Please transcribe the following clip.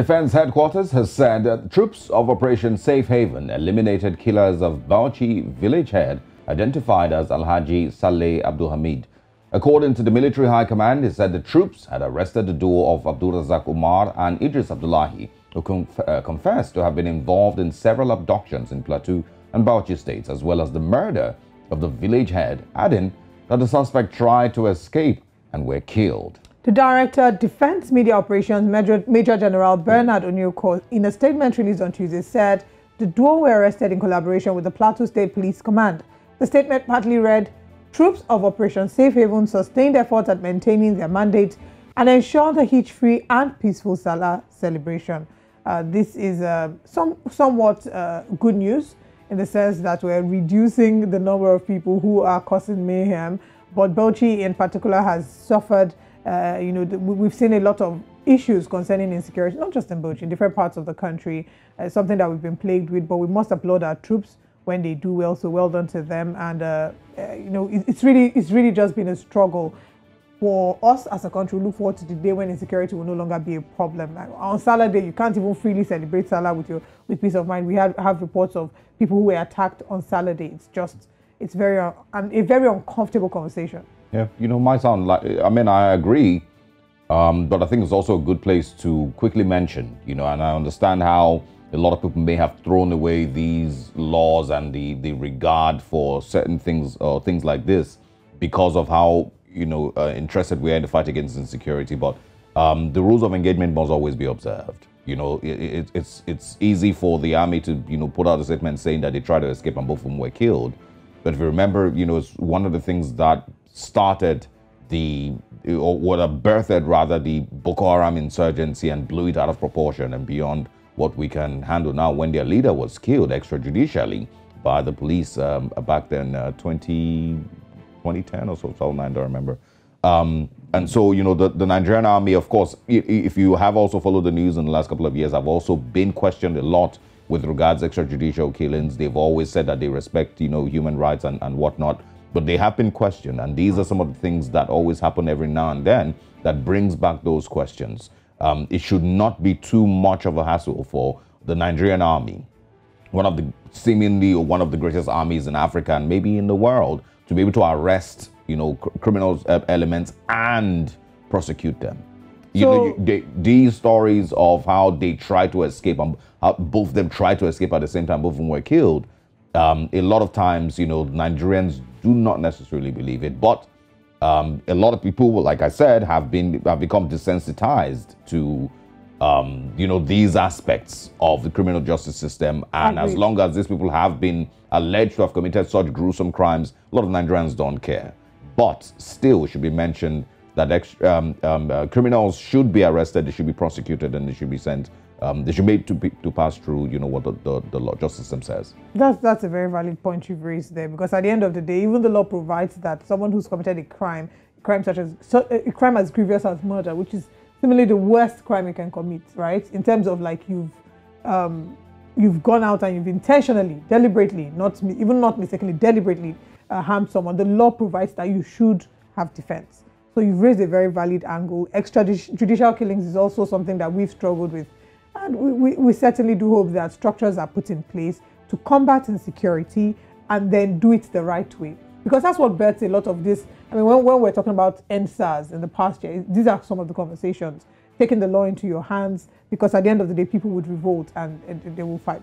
Defense headquarters has said that troops of Operation Safe Haven eliminated killers of Bauchi village head identified as Alhaji Saleh Abdulhamid. According to the military high command, it said the troops had arrested the duo of Abdulrazaq Umar and Idris Abdullahi, who confessed to have been involved in several abductions in Plateau and Bauchi states, as well as the murder of the village head, adding that the suspect tried to escape and were killed. The Director, Defense Media Operations, Major General Bernard Onyeko, in a statement released on Tuesday, said the duo were arrested in collaboration with the Plateau State Police Command. The statement partly read, "Troops of Operation Safe Haven sustained efforts at maintaining their mandate and ensure the hitch-free and peaceful Salah celebration." This is somewhat good news in the sense that we're reducing the number of people who are causing mayhem, but Bauchi in particular has suffered. We've seen a lot of issues concerning insecurity, not just in Bauchi, in different parts of the country, something that we've been plagued with, but we must applaud our troops when they do well, so well done to them. And, it's really just been a struggle for us as a country. We look forward to the day when insecurity will no longer be a problem. Like on Salah Day, you can't even freely celebrate Salah with peace of mind. We have reports of people who were attacked on Salah Day. It's a very uncomfortable conversation. Yeah, might sound like, I agree, but I think it's also a good place to quickly mention, and I understand how a lot of people may have thrown away these laws and the regard for certain things or things like this because of how, interested we are in the fight against insecurity. But the rules of engagement must always be observed. It's easy for the army to, put out a statement saying that they tried to escape and both of them were killed. But if you remember, it's one of the things that started the Boko Haram insurgency and blew it out of proportion and beyond what we can handle now, when their leader was killed extrajudicially by the police back then, 2010 or so, 2009, I don't remember. And so, the Nigerian army, of course, if you have also followed the news in the last couple of years, have also been questioned a lot with regards to extrajudicial killings. They've always said that they respect, human rights and whatnot. But they have been questioned, and these are some of the things that always happen every now and then that brings back those questions. It should not be too much of a hassle for the Nigerian army, one of the greatest armies in Africa and maybe in the world, to be able to arrest, criminal elements and prosecute them. These stories of how they try to escape, and how both of them tried to escape at the same time, both of them were killed. A lot of times, Nigerians do not necessarily believe it, but a lot of people, like I said, have become desensitized to, these aspects of the criminal justice system. And as long as these people have been alleged to have committed such gruesome crimes, a lot of Nigerians don't care. But still, it should be mentioned that criminals should be arrested, they should be prosecuted, and they should be sent. They should be made to pass through, what the law justice system says. That's a very valid point you've raised there, because at the end of the day, even the law provides that someone who's committed a crime a crime as grievous as murder, which is similarly the worst crime you can commit, right? In terms of like you've gone out and you've intentionally, deliberately, not mistakenly, deliberately harmed someone. The law provides that you should have defense. So you've raised a very valid angle. Extrajudicial killings is also something that we've struggled with. And we certainly do hope that structures are put in place to combat insecurity and then do it the right way. Because that's what births a lot of this. When we're talking about NSAS in the past year, these are some of the conversations. Taking the law into your hands, because at the end of the day, people would revolt and they will fight.